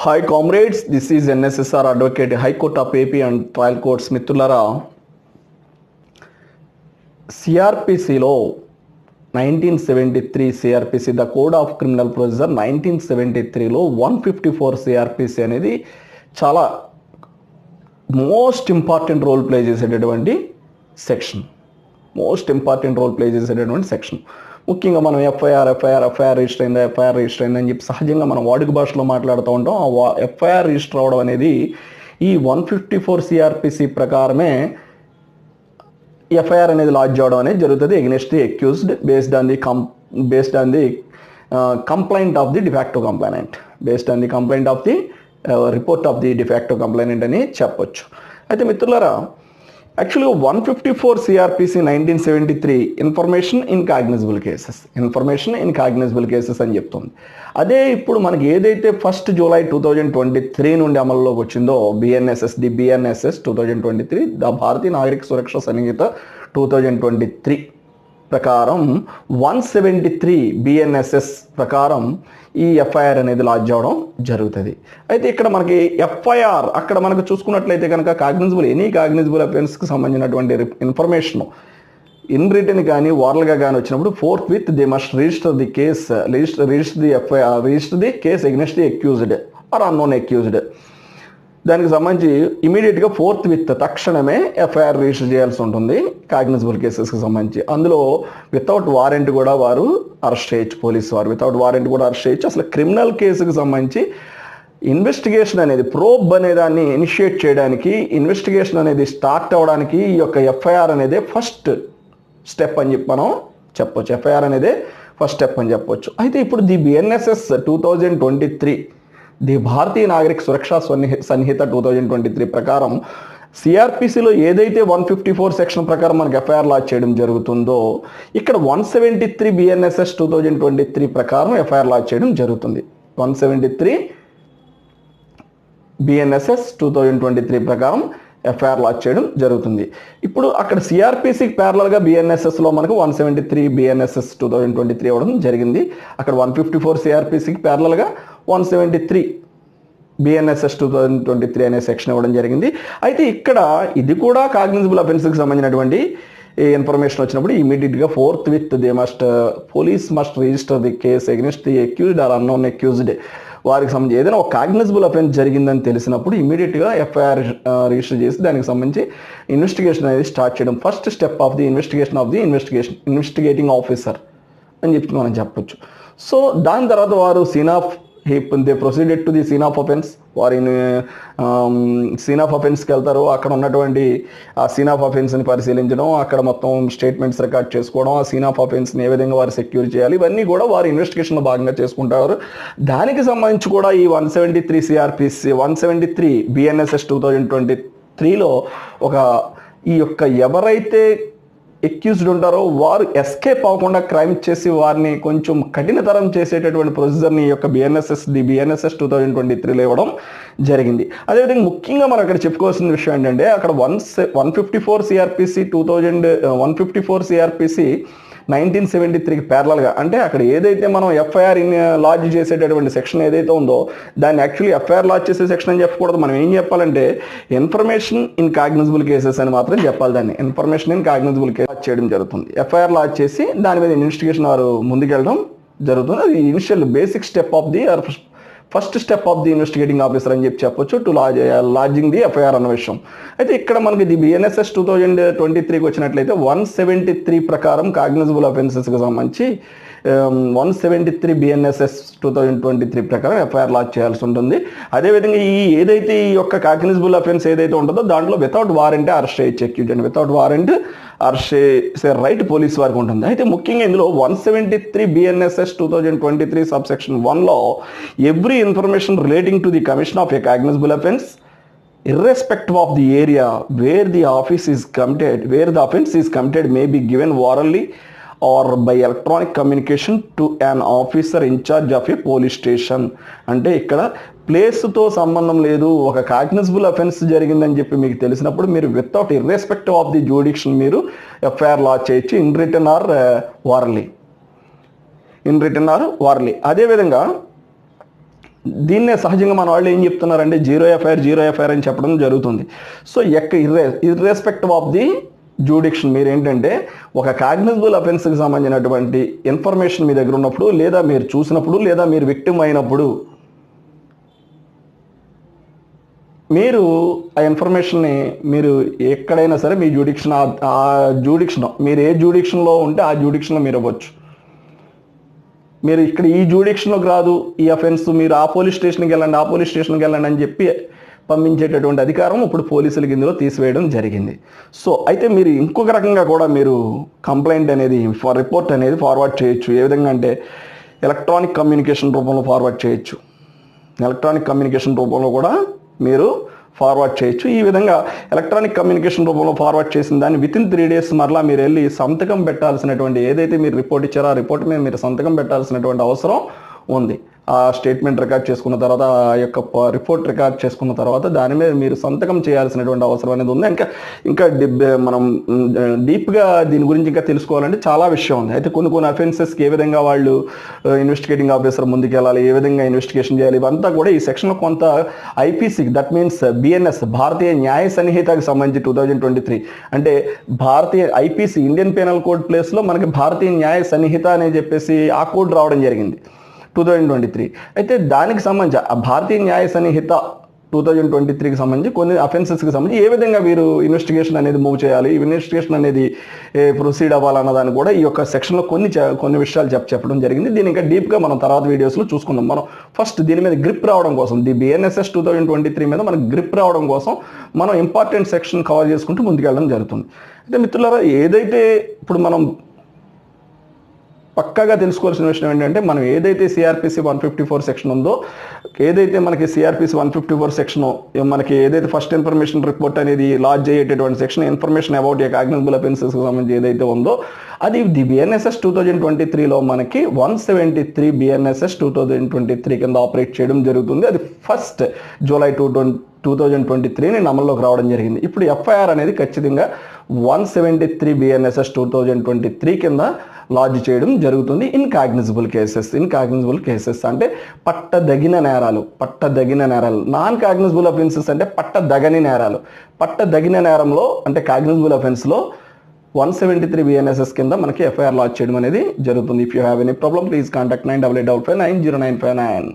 Hi comrades, this is NSSR Advocate, High Court of AP and Trial Courts. మిత్రులారా, సిఆర్పిసిలో 1973 CRPC the code of criminal procedure 1973లో 154 CRPC అనేది చాలా most important role play చేసేటటువంటి section. ముఖ్యంగా మనం FIR register అయిందని చెప్పి సహజంగా మనం వాడుక భాషలో మాట్లాడుతూ ఉంటాం. ఆ ఎఫ్ఐఆర్ రిజిస్టర్ అవ్వడం అనేది ఈ 154 సిఆర్పిసి ప్రకారమే ఎఫ్ఐఆర్ అనేది లాడ్జ్ అవ్వడం అనేది జరుగుతుంది against the accused based on the complaint of the de facto complainant, report of the de facto complainant అని చెప్పొచ్చు. అయితే మిత్రులారా, యాక్చువల్గా 154 CrPC 1973 information in cognisable cases అని చెప్తుంది. అదే ఇప్పుడు మనకి ఏదైతే 1 జూలై 2023 నుండి అమల్లోకి వచ్చిందో బిఎన్ఎస్ఎస్ 2023, ద భారతీయ నాగరిక సురక్ష సంహిత 2023 ప్రకారం 173 బిఎన్ఎస్ఎస్ ప్రకారం ఈ ఎఫ్ఐఆర్ అనేది లాడ్జ్ అవ్వడం జరుగుతుంది. అయితే ఇక్కడ మనకి ఎఫ్ఐఆర్ అక్కడ మనకు చూసుకున్నట్లయితే కనుక ఎనీ కాగ్నిజబుల్ అఫెన్స్కి సంబంధించినటువంటి ఇన్ఫర్మేషన్ ఇన్ రిటర్న్ కానీ వారల్గా కానీ వచ్చినప్పుడు forthwith they must register the case against the accused or unknown accused. దానికి సంబంధించి ఇమీడియట్గా ఫోర్త్ విత్ తక్షణమే ఎఫ్ఐఆర్ రిజిస్టర్ చేయాల్సి ఉంటుంది కాగ్నిజబుల్ కేసెస్కి సంబంధించి. అందులో వితౌట్ వారెంట్ కూడా వారు అరెస్ట్ చేయొచ్చు, పోలీసు వారు వితౌట్ వారెంట్ కూడా అరెస్ట్ చేయొచ్చు. అసలు క్రిమినల్ కేసుకి సంబంధించి ఇన్వెస్టిగేషన్ అనేది ప్రోబ్ అనే దాన్ని ఇనిషియేట్ చేయడానికి, ఇన్వెస్టిగేషన్ అనేది స్టార్ట్ అవ్వడానికి ఈ యొక్క ఎఫ్ఐఆర్ అనేది ఫస్ట్ స్టెప్ అని చెప్పి మనం చెప్పొచ్చు. ఎఫ్ఐఆర్ అనేది ఫస్ట్ స్టెప్ అని చెప్పొచ్చు. అయితే ఇప్పుడు the BNSS 2023, the Bharatiya Nagarik సురక్షా సంహిత 2023 ప్రకారం సిఆర్పిసిలో ఏదైతే 154 సెక్షన్ ప్రకారం మనకి ఎఫ్ఐఆర్ లాంచ్ చేయడం జరుగుతుందో, ఇక్కడ 173 బిఎన్ఎస్ఎస్ 2023 ప్రకారం ఎఫ్ఐఆర్ లాంచ్ చేయడం జరుగుతుంది. 173 బిఎన్ఎస్ఎస్ 2023 ప్రకారం ఎఫ్ఐఆర్ లాంచ్ చేయడం జరుగుతుంది. ఇప్పుడు అక్కడ సిఆర్పిసికి ప్యారలల్గా బిఎన్ఎస్ఎస్లో మనకు 173 బిఎన్ఎస్ఎస్ 2023 ఇవ్వడం జరిగింది. అక్కడ 154 సిఆర్పిసికి ప్యారలల్గా 173 బిఎన్ఎస్ఎస్ 2023 అనే సెక్షన్ ఇవ్వడం జరిగింది. అయితే ఇక్కడ ఇది కూడా కాగ్నిజబుల్ అఫెన్స్కి సంబంధించినటువంటి ఇన్ఫర్మేషన్ వచ్చినప్పుడు ఇమీడియట్గా forthwith police must register the case against the accused or unknown accused. వారికి సంబంధించి ఏదైనా ఒక కాగ్నిజబుల్ అఫెన్స్ జరిగిందని తెలిసినప్పుడు ఇమీడియట్గా ఎఫ్ఐఆర్ రిజిస్టర్ చేసి దానికి సంబంధించి ఇన్వెస్టిగేషన్ అనేది స్టార్ట్ చేయడం. First step of the investigating officer అని చెప్పి మనం చెప్పొచ్చు. సో దాని తర్వాత వారు they proceeded to the scene of offence. వారి సీన్ ఆఫ్ అఫెన్స్కి వెళ్తారు. అక్కడ ఉన్నటువంటి ఆ సీన్ ఆఫ్ అఫెన్స్ని పరిశీలించడం, అక్కడ మొత్తం స్టేట్మెంట్స్ రికార్డ్ చేసుకోవడం, ఆ సీన్ ఆఫ్ అఫెన్స్ని ఏ విధంగా వారు సెక్యూర్ చేయాలి, ఇవన్నీ కూడా వారి ఇన్వెస్టిగేషన్లో భాగంగా చేసుకుంటారు. దానికి సంబంధించి కూడా ఈ 173 బిఎన్ఎస్ఎస్ 2023లో ఈ యొక్క ఎవరైతే ఎక్యూజ్డ్ ఉంటారో వారు ఎస్కేప్ అవ్వకుండా క్రైమ్ చేసి వారిని కొంచెం కఠినతరం చేసేటటువంటి ప్రొసీజర్ని ఈ యొక్క బిఎన్ఎస్ఎస్ 2023లో ఇవ్వడం జరిగింది. అదేవిధంగా ముఖ్యంగా మనం ఇక్కడ చెప్పుకోవాల్సిన విషయం ఏంటంటే, అక్కడ 154 సిఆర్పిసి 1973కి ప్యారలల్గా, అంటే అక్కడ ఏదైతే మనం ఎఫ్ఐఆర్ లాడ్జ్ చేసేటటువంటి సెక్షన్ ఏదైతే ఉందో దాన్ని యాక్చువల్లీ ఎఫ్ఐఆర్ లాడ్జ్ చేసే సెక్షన్ అని చెప్పకూడదు. మనం ఏం చెప్పాలంటే ఇన్ఫర్మేషన్ ఇన్ కాగ్నిజబుల్ కేసెస్ అని మాత్రం చెప్పాలి. దాన్ని ఇన్ఫర్మేషన్ ఇన్ కాగ్నిజబుల్ కేసెస్ చేయడం జరుగుతుంది. ఎఫ్ఐఆర్ లాడ్జ్ చేసి దాని మీద ఇన్వెస్టిగేషన్ వారు ముందుకెళ్ళడం జరుగుతుంది. అది initial basic step of the first step of the investigating officer అని చెప్పొచ్చు టు లాడ్జింగ్ ది ఎఫ్ఐఆర్ అన్న విషయం. అయితే ఇక్కడ మనకి ది బిఎన్ఎస్ఎస్ 2023కి వచ్చినట్లయితే 173 ప్రకారం కాగ్నిజబుల్ అఫెన్సెస్కి సంబంధించి 173 బిఎన్ఎస్ఎస్ 2023 ప్రకారం ఎఫ్ఐఆర్ లాంచ్ చేయాల్సి ఉంటుంది. అదేవిధంగా ఏదైతే ఈ యొక్క కాగ్నిజబుల్ అఫెన్స్ ఏదైతే ఉంటుందో దాంట్లో వితౌట్ వారెంట్ అరెస్ట్ చేయొచ్చు accused and without warrant arrest చేసే రైట్ పోలీస్ వారికి ఉంటుంది. అయితే ముఖ్యంగా ఇందులో 173 బిఎన్ఎస్ఎస్ 2023 సబ్సెక్షన్ 1లో every information relating to the commission of a cognizable offence irrespective of the area where the offense is committed may be given orally or by electronic communication to an officer in charge of a police station. అంటే ఇక్కడ ప్లేస్తో సంబంధం లేదు, ఒక cognizable offence జరిగిందని చెప్పి మీకు తెలిసినప్పుడు మీరు without irrespective of the jurisdiction మీరు ఎఫ్ఐఆర్ లాంచ్ చేయొచ్చు ఇన్ రిటర్న్ ఆర్ వార్లీ. అదేవిధంగా దీన్నే సహజంగా మన వాళ్ళు ఏం చెప్తున్నారంటే జీరో ఎఫ్ఐఆర్ అని చెప్పడం జరుగుతుంది. So irrespective of the jurisdiction మీరు ఏంటంటే ఒక కాగ్నిజబుల్ అఫెన్స్కి సంబంధించినటువంటి ఇన్ఫర్మేషన్ మీ దగ్గర ఉన్నప్పుడు, లేదా మీరు చూసినప్పుడు, లేదా మీరు విక్టిమ్ అయినప్పుడు మీరు ఆ ఇన్ఫర్మేషన్ని మీరు ఎక్కడైనా సరే మీ జ్యూడిక్షన్ ఆ జ్యూడిక్షన్ మీరు ఏ జ్యూడిక్షన్లో ఉంటే ఆ జ్యూడిక్షన్లో మీరు ఇవ్వచ్చు. మీరు ఇక్కడ ఈ జ్యూడిక్షన్లోకి రాదు ఈ అఫెన్స్, మీరు ఆ పోలీస్ స్టేషన్కి వెళ్ళండి అని చెప్పి పంపించేటటువంటి అధికారం ఇప్పుడు పోలీసులకి ఇందులో తీసివేయడం జరిగింది. సో అయితే మీరు ఇంకొక రకంగా కూడా మీరు కంప్లైంట్ అనేది రిపోర్ట్ అనేది ఫార్వర్డ్ చేయొచ్చు. ఏ విధంగా అంటే ఎలక్ట్రానిక్ కమ్యూనికేషన్ రూపంలో ఫార్వర్డ్ చేయొచ్చు. ఎలక్ట్రానిక్ కమ్యూనికేషన్ రూపంలో కూడా మీరు ఫార్వర్డ్ చేయొచ్చు. ఈ విధంగా ఎలక్ట్రానిక్ కమ్యూనికేషన్ రూపంలో ఫార్వర్డ్ చేసిన దాన్ని వితిన్ 3 days మరలా మీరు వెళ్ళి సంతకం పెట్టాల్సినటువంటి, ఏదైతే మీరు రిపోర్ట్ ఇచ్చారో ఆ రిపోర్ట్ మీద మీరు సంతకం పెట్టాల్సినటువంటి అవసరం ఉంది. ఆ స్టేట్మెంట్ రికార్డ్ చేసుకున్న తర్వాత, ఆ యొక్క రిపోర్ట్ రికార్డ్ చేసుకున్న తర్వాత దాని మీద మీరు సంతకం చేయాల్సినటువంటి అవసరం అనేది ఉంది. ఇంకా మనం డీప్గా దీని గురించి ఇంకా తెలుసుకోవాలంటే చాలా విషయం ఉంది. అయితే కొన్ని అఫెన్సెస్కి ఏ విధంగా వాళ్ళు ఇన్వెస్టిగేటింగ్ ఆఫీసర్ ముందుకెళ్ళాలి, ఏ విధంగా ఇన్వెస్టిగేషన్ చేయాలి, ఇవంతా కూడా ఈ సెక్షన్లో కొంత ఐపీసీకి, దట్ మీన్స్ బిఎన్ఎస్ భారతీయ న్యాయ సంహితకి సంబంధించి 2023 అంటే భారతీయ ఐపీసీ ఇండియన్ పీనల్ కోడ్ ప్లేస్లో మనకి భారతీయ న్యాయ సంహిత అని చెప్పేసి ఆ కోడ్ రావడం జరిగింది 2023. అయితే దానికి సంబంధించి ఆ భారతీయ న్యాయ సంహిత 2023కి సంబంధించి కొన్ని అఫెన్సెస్కి సంబంధించి ఏ విధంగా వీరు ఇన్వెస్టిగేషన్ అనేది మూవ్ చేయాలి, ఇన్వెస్టిగేషన్ అనేది ప్రొసీడ్ అవ్వాలన్న దాన్ని కూడా ఈ యొక్క సెక్షన్లో కొన్ని విషయాలు చెప్పడం జరిగింది. దీని ఇంకా డీప్గా మనం తర్వాత వీడియోస్లో చూసుకుందాం. మనం ఫస్ట్ దీని మీద గ్రిప్ రావడం కోసం, ది బిఎన్ఎస్ఎస్ 2023 మీద మనకు గ్రిప్ రావడం కోసం మనం ఇంపార్టెంట్ సెక్షన్ కవర్ చేసుకుంటూ ముందుకెళ్ళడం జరుగుతుంది. అయితే మిత్రులారా, ఏదైతే ఇప్పుడు మనం పక్కాగా తెలుసుకోవాల్సిన విషయం ఏంటంటే, మనం ఏదైతే సిఆర్పిసి 154 సెక్షన్ ఉందో, ఏదైతే మనకి సిఆర్పిసి 154 సెక్షన్ మనకి ఏదైతే ఫస్ట్ ఇన్ఫర్మేషన్ రిపోర్ట్ అనేది లాడ్జ్ అయ్యేటటువంటి section, information about a cognizable అఫెన్సెస్కి సంబంధించి ఏదైతే ఉందో అది ది బిఎన్ఎస్ఎస్ 2023లో మనకి 173 బిఎన్ఎస్ఎస్ 2023 కింద ఆపరేట్ చేయడం జరుగుతుంది. అది ఫస్ట్ జూలై 2023ని అమల్లోకి రావడం జరిగింది. ఇప్పుడు ఎఫ్ఐఆర్ అనేది ఖచ్చితంగా 173 బిఎన్ఎస్ఎస్ 2023 కింద లాడ్జ్ చేయడం జరుగుతుంది. ఇన్ కాగ్నిజబుల్ కేసెస్ అంటే పట్టదగిన నేరాలు. నాన్ కాగ్నిజబుల్ అఫెన్సెస్ అంటే పట్టదగిన నేరంలో అంటే కాగ్నిజబుల్ అఫెన్స్లో 173 బిఎన్ఎస్ఎస్ కింద మనకి ఎఫ్ఐఆర్ లాడ్జ్ చేయడం అనేది జరుగుతుంది. If you have any problem please contact 9855909559.